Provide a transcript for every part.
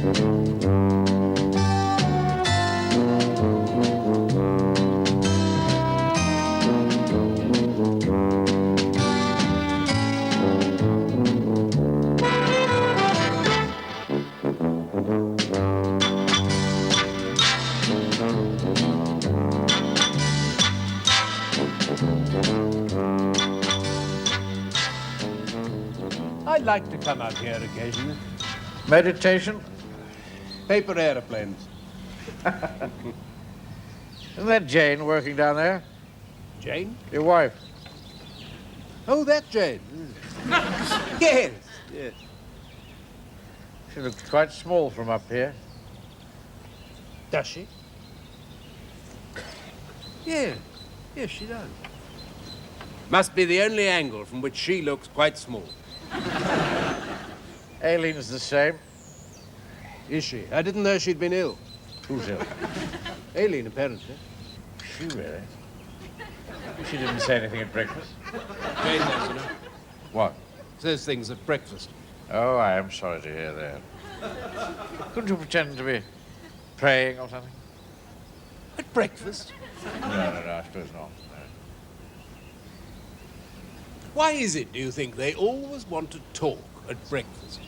I'd like to come out here occasionally. Meditation? Paper aeroplanes. Isn't that Jane working down there? Jane? Your wife? Oh, that Jane. Yes, yes. She looks quite small from up here. Does she? Yes, yes, she does. Must be the only angle from which she looks quite small. Aileen's the same. Is she? I didn't know she'd been ill. Who's ill? Aileen, apparently. She really? She didn't say anything at breakfast. Jane does, you know. What? Says things at breakfast. Oh, I am sorry to hear that. Couldn't you pretend to be praying or something? At breakfast? No, I suppose not. No. Why is it, do you think, they always want to talk at breakfast?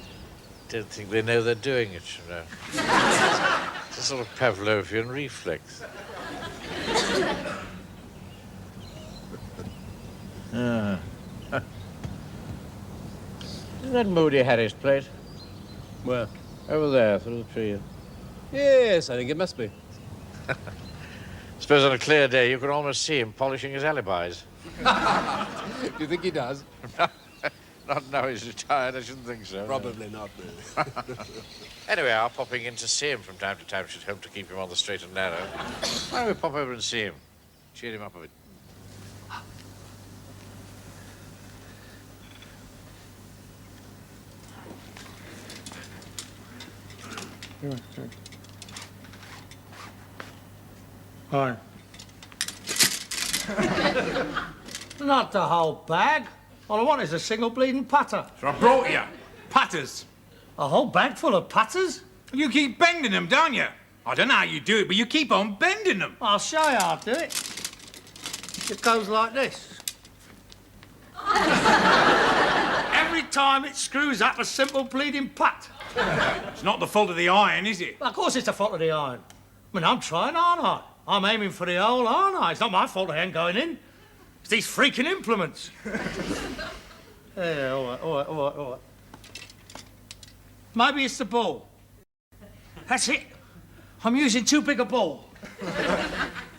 Don't think they know they're doing it, you know. It's a sort of Pavlovian reflex. Isn't that Moody Harry's place? Where? Over there, through the tree. Yes, I think it must be. Suppose on a clear day you could almost see him polishing his alibis. Do you think he does? Not now he's retired, I shouldn't think so. Probably not, really. Anyway, I'll popping in to see him from time to time. Should hope to keep him on the straight and narrow. Why don't we pop over and see him? Cheer him up a bit. Hi. Not the whole bag. All I want is a single bleeding patter. So I brought you. Patters. A whole bag full of patters? You keep bending them, don't you? I don't know how you do it, but you keep on bending them. I'll show you how to do it. It goes like this. Every time it screws up a simple bleeding pat. It's not the fault of the iron, is it? Well, of course it's the fault of the iron. I mean, I'm trying, aren't I? I'm aiming for the hole, aren't I? It's not my fault I ain't going in. It's these freaking implements. Yeah, all right. Maybe it's the ball. That's it. I'm using too big a ball.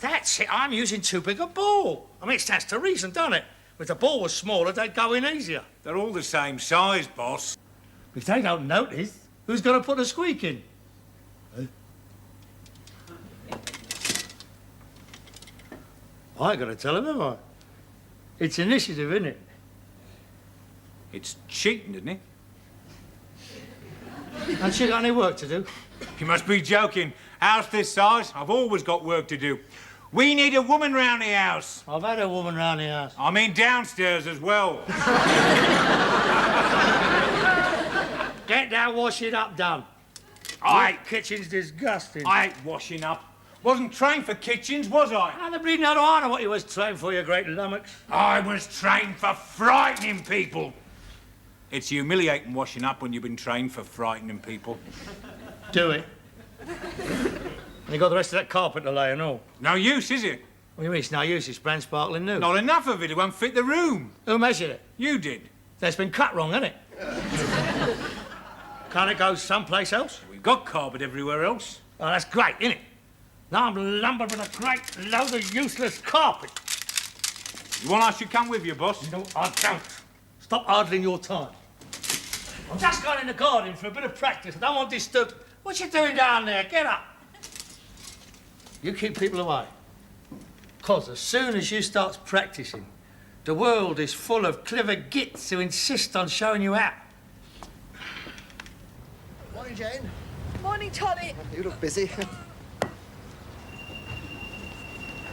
That's it. I'm using too big a ball. I mean, it stands to reason, doesn't it? If the ball was smaller, they'd go in easier. They're all the same size, boss. If they don't notice, who's going to put the squeak in? I ain't going to tell him, am I? It's initiative, isn't it? It's cheating, isn't it? And she got any work to do? You must be joking. House this size, I've always got work to do. We need a woman round the house. I've had a woman round the house. I mean downstairs as well. Get that washing up done. I Kitchen's disgusting. I ain't washing up. Wasn't trained for kitchens, was I? And the bleeding out I know what you was trained for, you great lummox. I was trained for frightening people. It's humiliating washing up when you've been trained for frightening people. Do it. And you got the rest of that carpet to lay and all. No use, is it? What do you mean it's no use? It's brand sparkling new. Not enough of it. It won't fit the room. Who measured it? You did. That's been cut wrong, hasn't it? Can't it go someplace else? We've got carpet everywhere else. Oh, that's great, isn't it? Now I'm lumbered with a great load of useless carpet. You want I should come with you, boss? No, I don't. Stop idling your time. I'm just going in the garden for a bit of practice. I don't want to disturb. What you doing down there? Get up. You keep people away. Because as soon as you start practicing, the world is full of clever gits who insist on showing you out. Morning, Jane. Morning, Tolly. You look busy.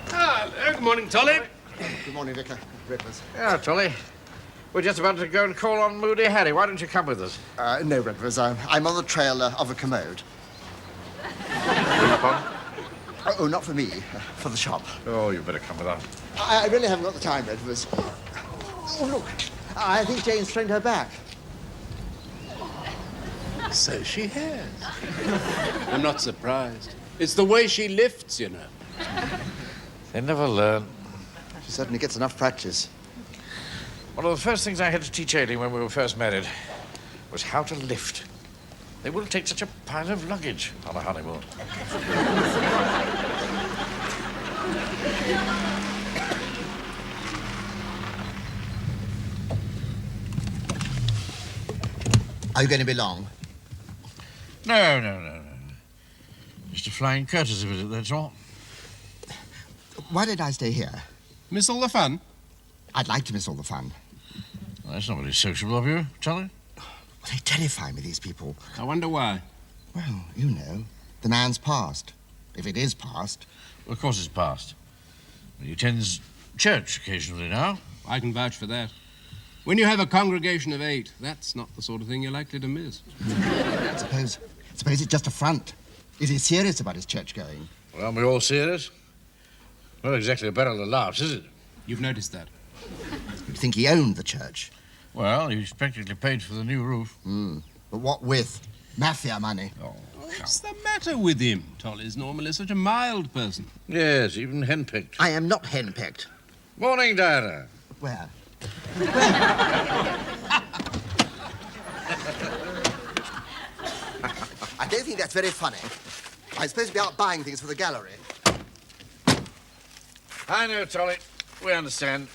Good morning, Tolly. Good morning, Vicar. Breakfast. Yeah, Tolly. We're just about to go and call on Moody Harry. Why don't you come with us? No, Redvers. I'm on the trail of a commode. Oh, not for me. For the shop. Oh, you better come with us. I really haven't got the time, Redvers. Oh, look. I think Jane's strained her back. So she has. I'm not surprised. It's the way she lifts, you know. They never learn. She certainly gets enough practice. One of the first things I had to teach Aileen when we were first married was how to lift. They wouldn't take such a pile of luggage on a honeymoon. Are you going to be long? No. Just a flying courtesy visit, that's all. Why did I stay here? Miss all the fun? I'd like to miss all the fun. Well, that's not very sociable of you, Charlie. Well, they terrify me, these people. I wonder why. Well, you know, the man's past. If it is past. Well, of course it's past. He attends church occasionally now. I can vouch for that. When you have a congregation of 8, that's not the sort of thing you're likely to miss. Suppose it's just a front. Is he serious about his church going? Well, aren't we all serious? Not exactly a barrel of laughs, is it? You've noticed that. You'd think he owned the church. Well, he's practically paid for the new roof. But what with? Mafia money. Oh, What's the matter with him? Tolly's normally such a mild person. yes, even henpecked. I am not henpecked. Morning, Diana. Where? I don't think that's very funny. I'm supposed to be out buying things for the gallery. I know, Tolly. We understand.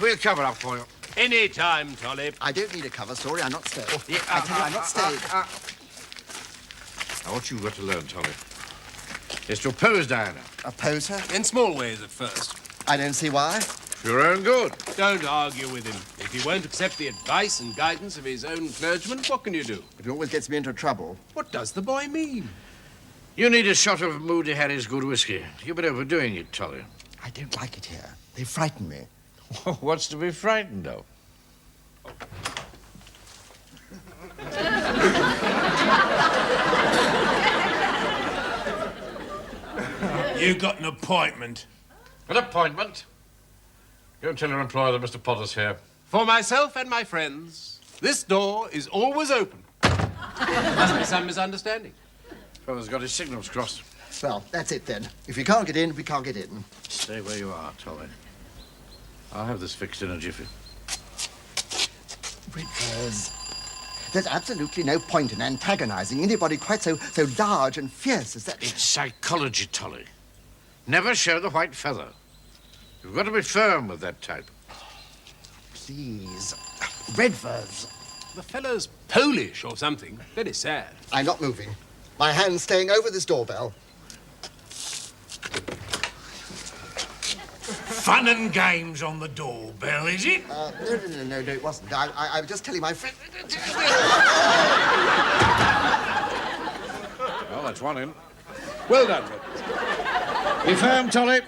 We'll cover up for you. Any time, Tolly. I don't need a cover story. I'm not staying. Yeah, I tell you, I'm not staying. Now, what you've got to learn, Tolly, is to oppose Diana. Oppose her? In small ways at first. I don't see why. For your own good. Don't argue with him. If he won't accept the advice and guidance of his own clergyman, what can you do? But he always gets me into trouble. What does the boy mean? You need a shot of Moody Harry's good whiskey. You've been overdoing it, Tolly. I don't like it here. They frighten me. What's to be frightened of? You got an appointment. An appointment? Go and tell your employer that Mr. Potter's here. For myself and my friends, this door is always open. Must be some misunderstanding. Fella's got his signals crossed. Well, that's it then. If we can't get in, we can't get in. Stay where you are, Tolly. I'll have this fixed in a jiffy. There's absolutely no point in antagonizing anybody quite so large and fierce as that. It's psychology, Tolly. Never show the white feather. You've got to be firm with that type. Please. Redvers. The fellow's Polish or something. Very sad. I'm not moving. My hand's staying over this doorbell. Fun and games on the doorbell, is it? No, it wasn't. I was just telling my friend. Well, that's one in. Well done, Red. Be firm, Tolly.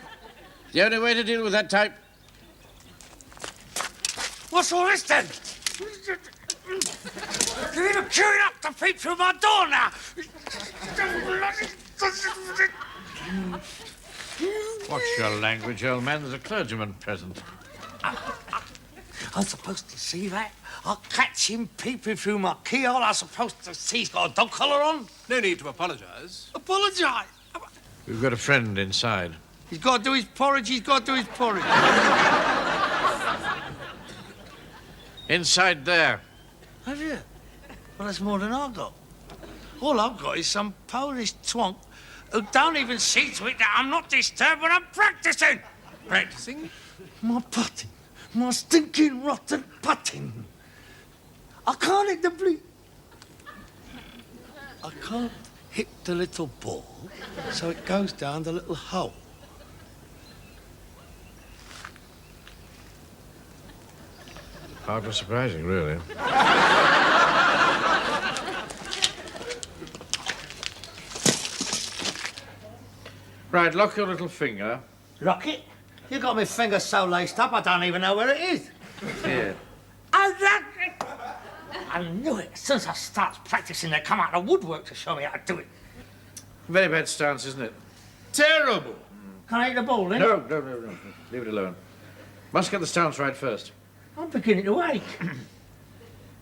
The only way to deal with that type. What's all this then? You're even queuing up to peep through my door now. Watch your language, old man. There's a clergyman present. I'm supposed to see that? I'll catch him peeping through my keyhole. I'm supposed to see he's got a dog collar on. No need to apologize. Apologise. We've got a friend inside. He's got to do his porridge. He's got to do his porridge. Inside there. Have you? Well, that's more than I've got. All I've got is some Polish twonk who don't even see to it that I'm not disturbed when I'm practising. Practicing? My putting. My stinking, rotten putting. I can't hit the bleep. I can't hit the little ball, so it goes down the little hole. Hardly surprising, really. Right, lock your little finger. Lock it? You got my finger so laced up, I don't even know where it is. Here. I knew it. As soon as I start practising, they come out of the woodwork to show me how to do it. Very bad stance, isn't it? Terrible. Can I eat the ball, then? No. Leave it alone. Must get the stance right first. I'm beginning to ache.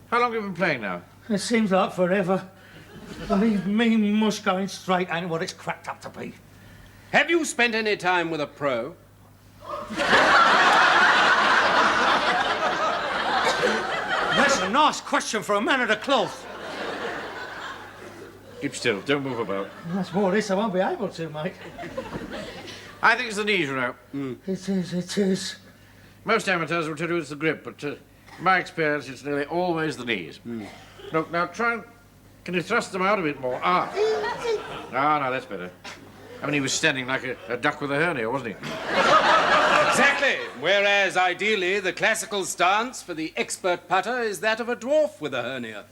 How long have you been playing now? It seems like forever. Believe me, mush going straight ain't what it's cracked up to be. Have you spent any time with a pro? That's a nice question for a man of the cloth. Keep still. Don't move about. That's more of this I won't be able to, mate. I think it's the knees, you know. It is. Most amateurs will tell you it's the grip, but in my experience, it's nearly always the knees. Look, now try and... Can you thrust them out a bit more? No, that's better. I mean, he was standing like a duck with a hernia, wasn't he? Exactly. Whereas, ideally, the classical stance for the expert putter is that of a dwarf with a hernia.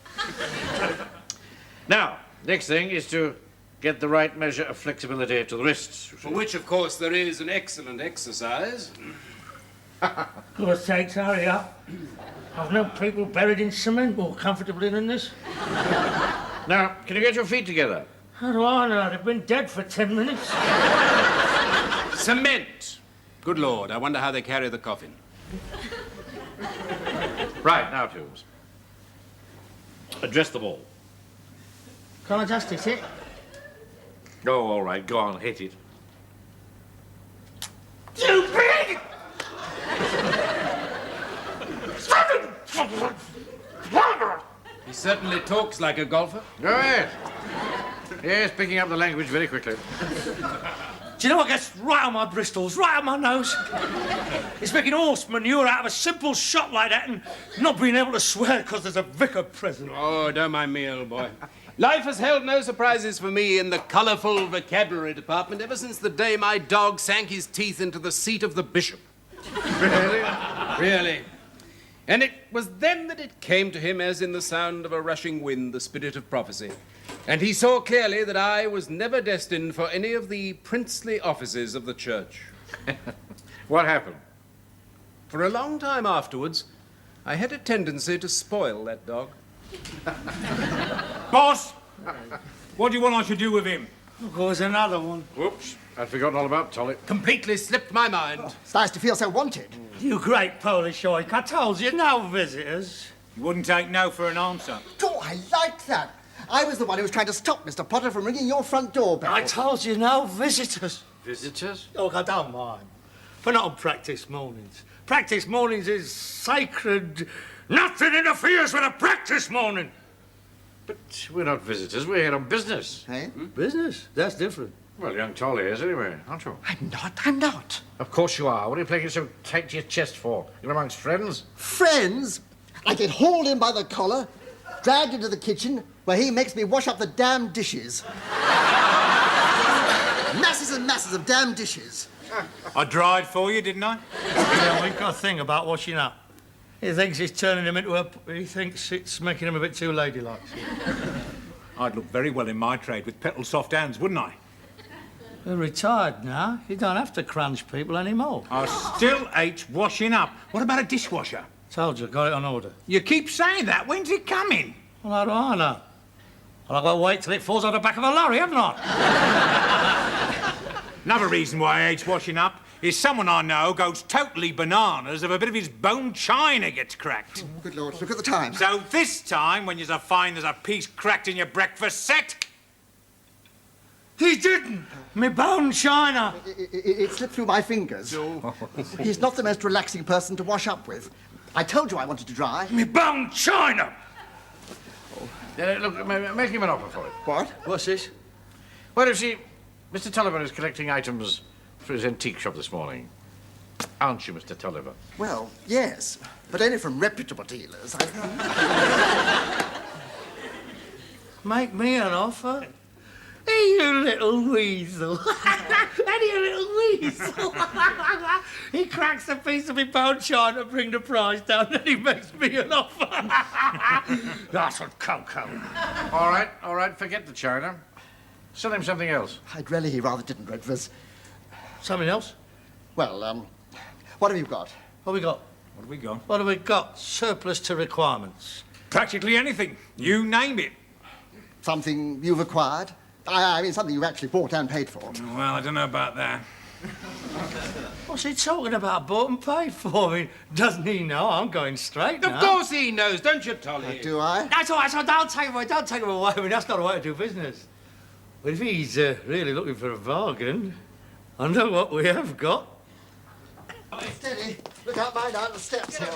Now, next thing is to get the right measure of flexibility to the wrists. For which, of course, there is an excellent exercise. Goodness sakes, hurry up. I've known people buried in cement more comfortably than this. Now, can you get your feet together? How do I know? They've been dead for 10 minutes. Cement. Good Lord, I wonder how they carry the coffin. Right, now, Toombs. Address the ball. Can I just hit it? Oh, all right, go on, hit it. You big! He certainly talks like a golfer. Go ahead. Yes, picking up the language very quickly. Do you know what gets right on my bristles, right on my nose? It's making horse manure out of a simple shot like that and not being able to swear because there's a vicar present. Oh, don't mind me, old boy. Life has held no surprises for me in the colourful vocabulary department ever since the day my dog sank his teeth into the seat of the bishop. Really? Really. And it was then that it came to him as in the sound of a rushing wind, the spirit of prophecy. And he saw clearly that I was never destined for any of the princely offices of the church. What happened? For a long time afterwards, I had a tendency to spoil that dog. Boss! What do you want I should do with him? Of course, another one. Whoops, I'd forgotten all about Tolly. Completely slipped my mind. It's nice to feel so wanted. You great Polish oik. I told you, no visitors. You wouldn't take no for an answer. Oh, I like that. I was the one who was trying to stop Mr. Potter from ringing your front doorbell. I told you, no visitors. Visitors? Oh, I don't mind. But not on practice mornings. Practice mornings is sacred. Nothing interferes with a practice morning. But we're not visitors, we're here on business. Eh? Business? That's different. Well, young Tolly is anyway, aren't you? I'm not. Of course you are. What are you playing it so tight to your chest for? You're amongst friends? Friends? I get hauled in by the collar, dragged into the kitchen, where he makes me wash up the damn dishes. Masses and masses of damn dishes. I dried for you, didn't I? Yeah, we've got a thing about washing up. He thinks it's turning him into a... He thinks it's making him a bit too ladylike. I'd look very well in my trade with petal soft hands, wouldn't I? You're retired now. You don't have to crunch people anymore. I still hate washing up. What about a dishwasher? Told you, got it on order. You keep saying that. When's it coming? Well, how do I know? Well, I've got to wait till it falls on the back of a lorry, haven't I? Another reason why I hate washing up is someone I know goes totally bananas if a bit of his bone china gets cracked. Oh, good Lord, look at the time. So this time, when you're find there's a piece cracked in your breakfast set... He didn't! Me bone china! It slipped through my fingers. He's not the most relaxing person to wash up with. I told you I wanted to dry. Me bone china! Look, make him an offer for it. What? What's this? Well, you see, Mr. Tulliver is collecting items for his antique shop this morning. Aren't you, Mr. Tulliver? Well, yes, but only from reputable dealers. Make me an offer? Hey, you little weasel. Hey, you little weasel. He cracks a piece of me bone china to bring the price down, and he makes me an offer. That's what Coco. All right, forget the china. Sell him something else. I'd really rather didn't, Redvers. Something else? Well, what have you got? What have we got? What have we got? What have we got? Surplus to requirements. Practically anything. You name it. Something you've acquired? I mean, something you've actually bought and paid for. Well, I don't know about that. What's he talking about, bought and paid for? I mean, doesn't he know I'm going straight now? Of course he knows, don't you, Tolly? Do I? That's all right, so don't take him away. I mean, that's not the way to do business. But if he's really looking for a bargain, I know what we have got. Steady. Look out, mind out the steps here.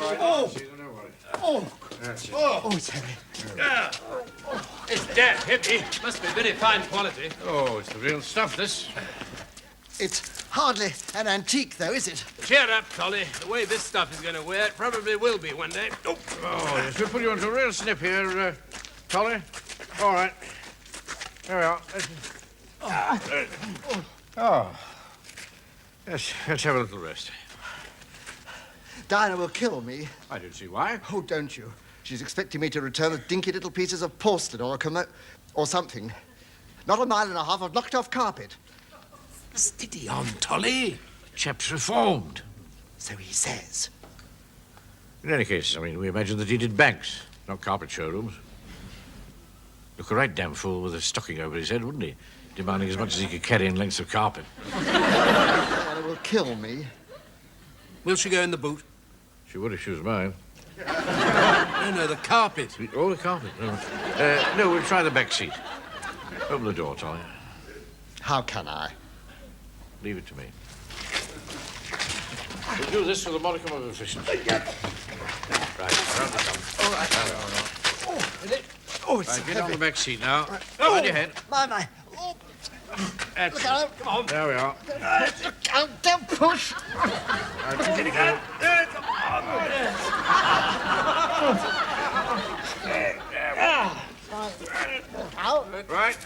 It's heavy. It's dead heavy. Must be very fine quality. Oh, it's the real stuff, this. It's hardly an antique, though, is it? Cheer up, Tolly. The way this stuff is going to wear, it probably will be one day. Oh. Oh, yes, we'll put you into a real snip here, Tolly. All right. There we are. Oh. Yes, let's have a little rest. Diana will kill me. I don't see why. Oh, don't you? She's expecting me to return with dinky little pieces of porcelain or a or something. Not a mile and a half of knocked-off carpet. Steady on, Tolly. Chap's reformed. So he says. In any case, I mean, we imagine that he did banks, not carpet showrooms. Look a right damn fool with a stocking over his head, wouldn't he? Demanding as much as he could carry in lengths of carpet. Diana will kill me. Will she go in the boot? She would if she was mine. No, the carpet. Oh, the carpet. No, we'll try the back seat. Open the door, Tolly. How can I? Leave it to me. We'll do this with a modicum of efficiency. Right, around the come. All right. Oh, it's Right, get heavy. on the back seat now. Oh, on your head. My. Oh, That's look it. out. Come on. There we are. Look out. Don't push. Right, continue going. Out. Right.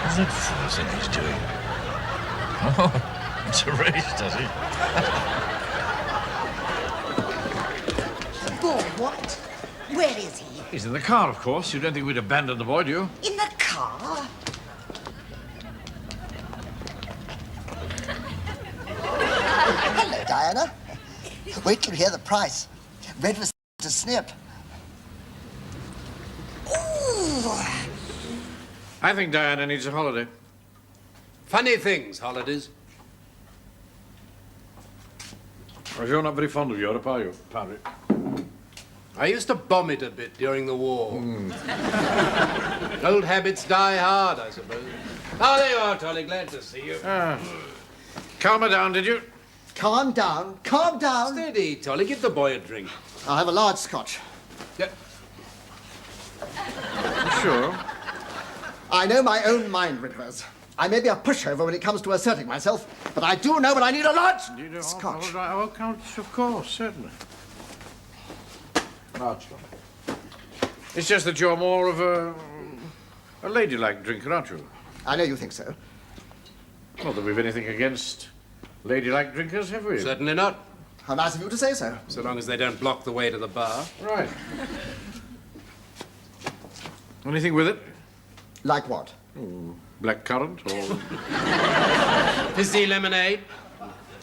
What's that fool thing he's doing? Oh, it's a race, does he? Boy, what? Where is he? He's in the car, of course. You don't think we'd abandon the boy, do you? In the car? Hello, Diana. Wait till you hear the price. Red was to snip. Ooh. I think Diana needs a holiday. Funny things, holidays. Well, you're not very fond of Europe, are you, Padre? I used to bomb it a bit during the war. Old habits die hard, I suppose. Oh, there you are, Tolly. Glad to see you. Calm her down, did you? Calm down. Calm down. Steady, Tolly. Give the boy a drink. I'll have a large scotch. Yeah. Sure. I know my own mind, Ridvers. I may be a pushover when it comes to asserting myself, but I do know when I need a large You do? scotch. Oh, Count, of course, certainly. Large one. It's just that you're more of a ladylike drinker, aren't you? I know you think so. Not that we've anything against ladylike drinkers, have we? Certainly not. How nice of you to say so. So long as they don't block the way to the bar. Right. Anything with it? Like what? Black currant or... Fizzy lemonade.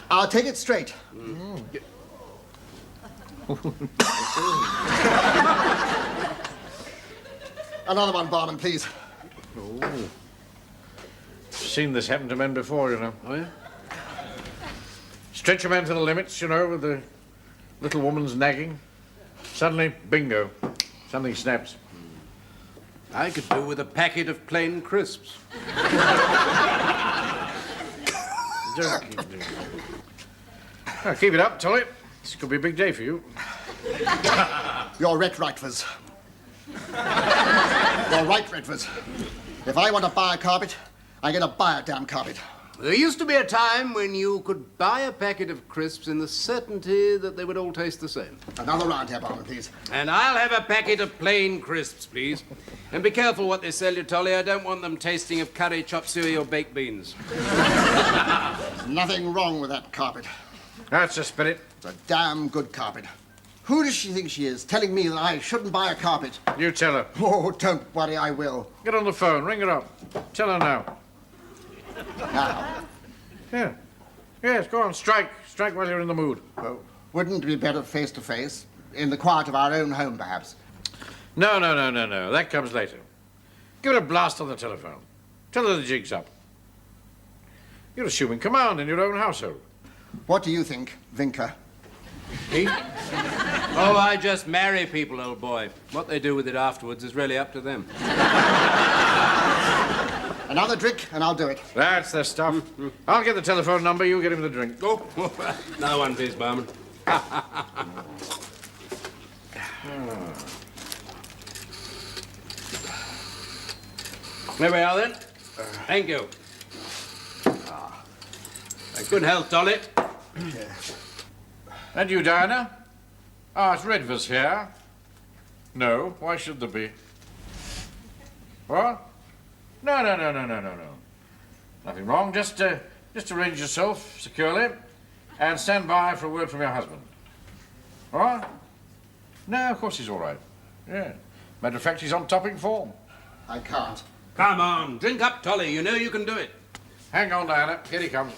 I'll take it straight. Another one, Barman, please. Seen this happen to men before, you know. Oh, yeah? Stretch a man to the limits, you know, with the little woman's nagging. Suddenly, bingo, something snaps. I could do with a packet of plain crisps. Don't keep doing that. Now, keep it up, Tolly. This could be a big day for you. You're right, Rightvers. You're right, Redvers. If I want to buy a carpet, I'm going to buy a damn carpet. There used to be a time when you could buy a packet of crisps in the certainty that they would all taste the same. Another round here, Barman, please. And I'll have a packet of plain crisps, please. And be careful what they sell you, Tolly. I don't want them tasting of curry, chop suey, or baked beans. Nothing wrong with that carpet. That's the spirit. It's a damn good carpet. Who does she think she is, telling me that I shouldn't buy a carpet? You tell her. Oh, don't worry, I will. Get on the phone, ring her up. Tell her now. Now, Yeah. Yes, go on, strike. Strike while you're in the mood. wouldn't it be better face to face? In the quiet of our own home, perhaps? No. That comes later. Give her a blast on the telephone. Tell her the jig's up. You're assuming command in your own household. What do you think, Vinker? Me? Oh, I just marry people, old boy. What they do with it afterwards is really up to them. Another drink, and I'll do it. That's the stuff. I'll get the telephone number, you get him the drink. Oh, no one, please, barman. There we are, then. Thank you. Good health, Dolly. And you, Diana? Ah, it's Redvers here. No, why should there be? What? No. Nothing wrong. Just arrange yourself securely and stand by for a word from your husband. All right? No, of course he's all right. Yeah. Matter of fact, he's on topping form. I can't. Come on, drink up, Dolly. You know you can do it. Hang on, Diana. Here he comes.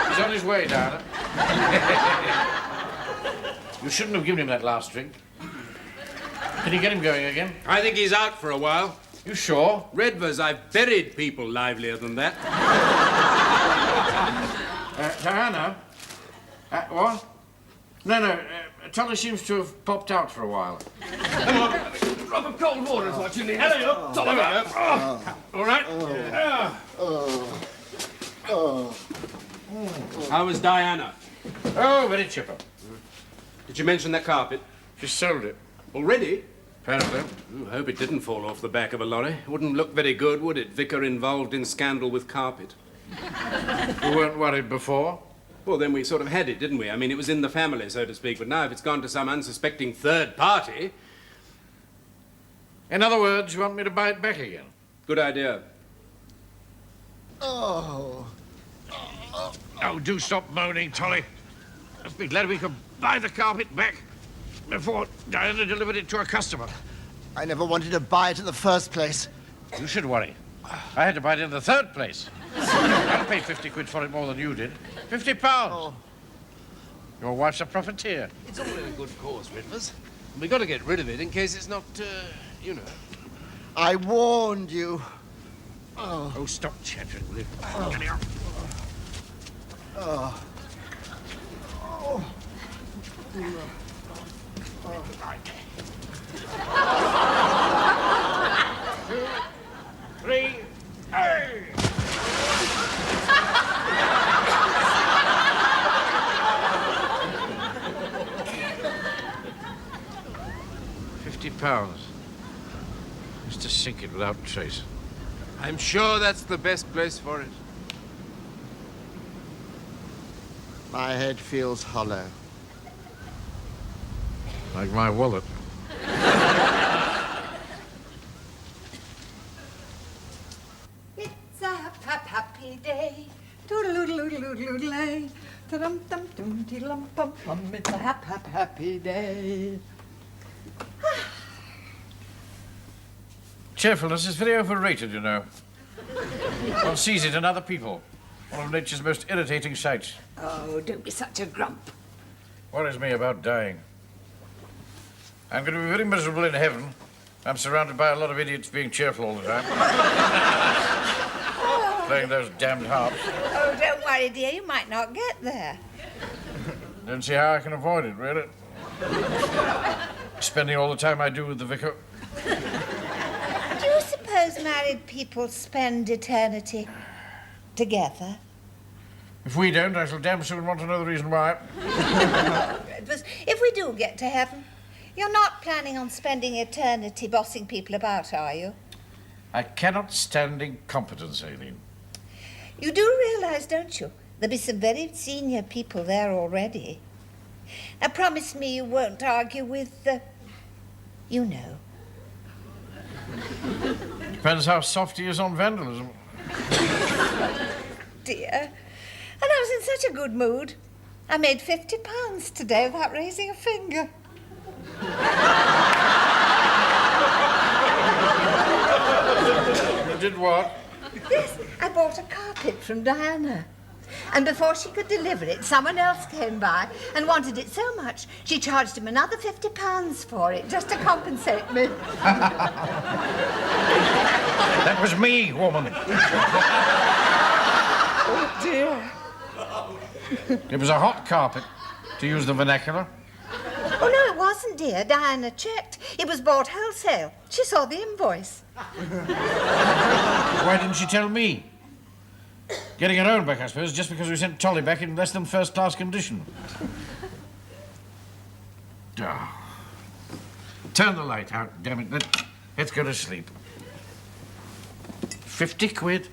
He's on his way, Diana. You shouldn't have given him that last drink. Can you get him going again? I think he's out for a while. You sure? Redvers, I've buried people livelier than that. Diana? What? No. Tolly seems to have popped out for a while. Come on, a drop of cold water is what you need. Hello, you. Tolly. All right? How was Diana? Oh, very chipper. Did you mention that carpet? She sold it. Already? Apparently. Hope it didn't fall off the back of a lorry. Wouldn't look very good, would it? Vicar involved in scandal with carpet. You weren't worried before? Well, then we sort of had it, didn't we? I mean, it was in the family, so to speak. But now if it's gone to some unsuspecting third party... In other words, you want me to buy it back again? Good idea. Oh. Oh, do stop moaning, Tolly. I'd be glad we could buy the carpet back before Diana delivered it to a customer. I never wanted to buy it in the first place. You should worry. I had to buy it in the third place. I'll pay 50 quid for it more than you did. 50 pounds. Oh. Your wife's a profiteer. It's all in a good cause, Redvers. We've got to get rid of it in case it's not, you know... I warned you. Oh, stop chattering, will you? Oh. Two, three, hey! £50. Just to sink it without trace. I'm sure that's the best place for it. My head feels hollow. Like my wallet. It's a happy day. Toodle-oodle-oodle-oodle-oodle-ay. Ta-dum-dum-dum-dee-dum-bum-bum. It's a happy day. Cheerfulness is very overrated, you know. One sees it in other people. One of nature's most irritating sights. Oh, don't be such a grump. Worries me about dying. I'm going to be very miserable in heaven. I'm surrounded by a lot of idiots being cheerful all the time. Playing those damned harps. Oh, don't worry, dear. You might not get there. Don't see how I can avoid it, really. Spending all the time I do with the vicar. Do you suppose married people spend eternity together? If we don't, I shall damn soon want to know the reason why. If we do get to heaven, you're not planning on spending eternity bossing people about, are you? I cannot stand incompetence, Aileen. You do realise, don't you, there'll be some very senior people there already. Now, promise me you won't argue with you know. Depends how soft he is on vandalism. Dear, And I was in such a good mood. I made £50 today without raising a finger. You did what? Yes, I bought a carpet from Diana. And before she could deliver it, someone else came by and wanted it so much, she charged him another £50 for it, just to compensate me. That was me, woman. Oh, dear. It was a hot carpet, to use the vernacular. Oh, no, it wasn't, dear. Diana checked. It was bought wholesale. She saw the invoice. Why didn't she tell me? Getting her own back, I suppose, just because we sent Tolly back in less than first-class condition. Oh. Turn the light out, damn it. Let's go to sleep. 50 quid?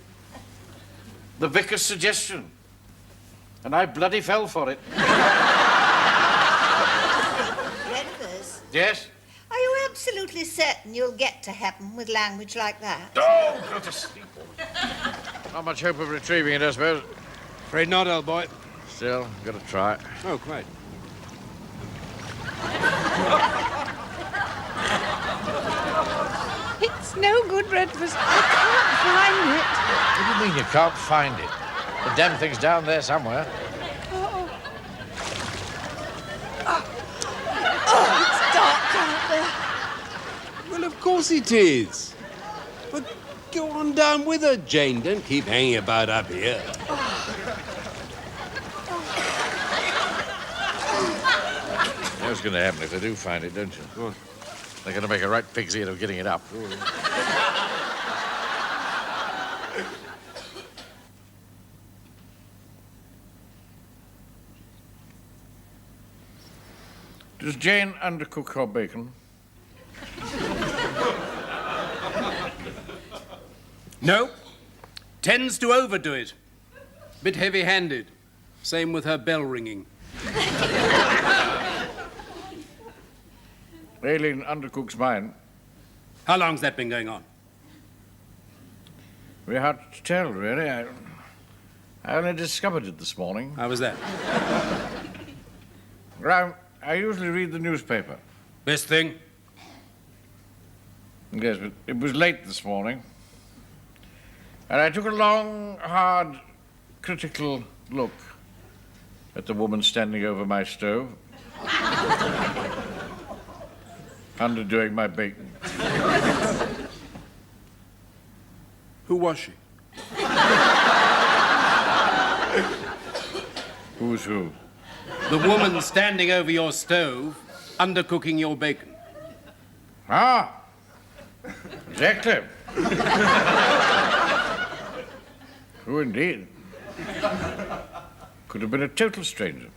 The vicar's suggestion. And I bloody fell for it. Redvers, Yes? are you absolutely certain you'll get to heaven with language like that? Oh, go to sleep. Not much hope of retrieving it, I suppose. Afraid not, old boy. Still, gotta try. Oh, quite. It's no good, Redvers. I can't find it. What do you mean you can't find it? The damn thing's down there somewhere. It's dark out there. Well, of course it is. But go on down with her, Jane. Don't keep hanging about up here. You know what's going to happen if they do find it, don't you? What? They're going to make a right pig's ear of getting it up. Does Jane undercook her bacon? No. Tends to overdo it. Bit heavy-handed. Same with her bell ringing. Aileen undercooks mine. How long's that been going on? Very hard to tell, really. I only discovered it this morning. How was that? I usually read the newspaper. Best thing? Yes, but it was late this morning. And I took a long, hard, critical look at the woman standing over my stove, underdoing my bacon. Who was she? Who's who? The woman standing over your stove, undercooking your bacon. Ah, exactly. Who indeed? Could have been a total stranger.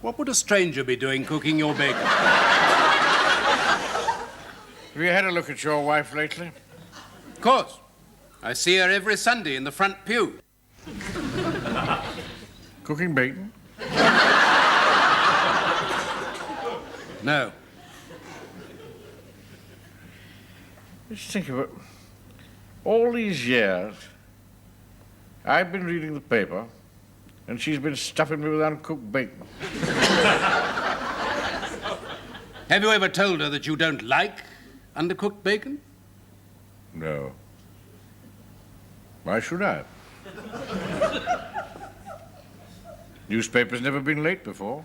What would a stranger be doing cooking your bacon? Have you had a look at your wife lately? Of course. I see her every Sunday in the front pew. Cooking bacon? No. Just think of it. All these years, I've been reading the paper, and she's been stuffing me with uncooked bacon. Have you ever told her that you don't like undercooked bacon? No. Why should I? Newspaper's never been late before.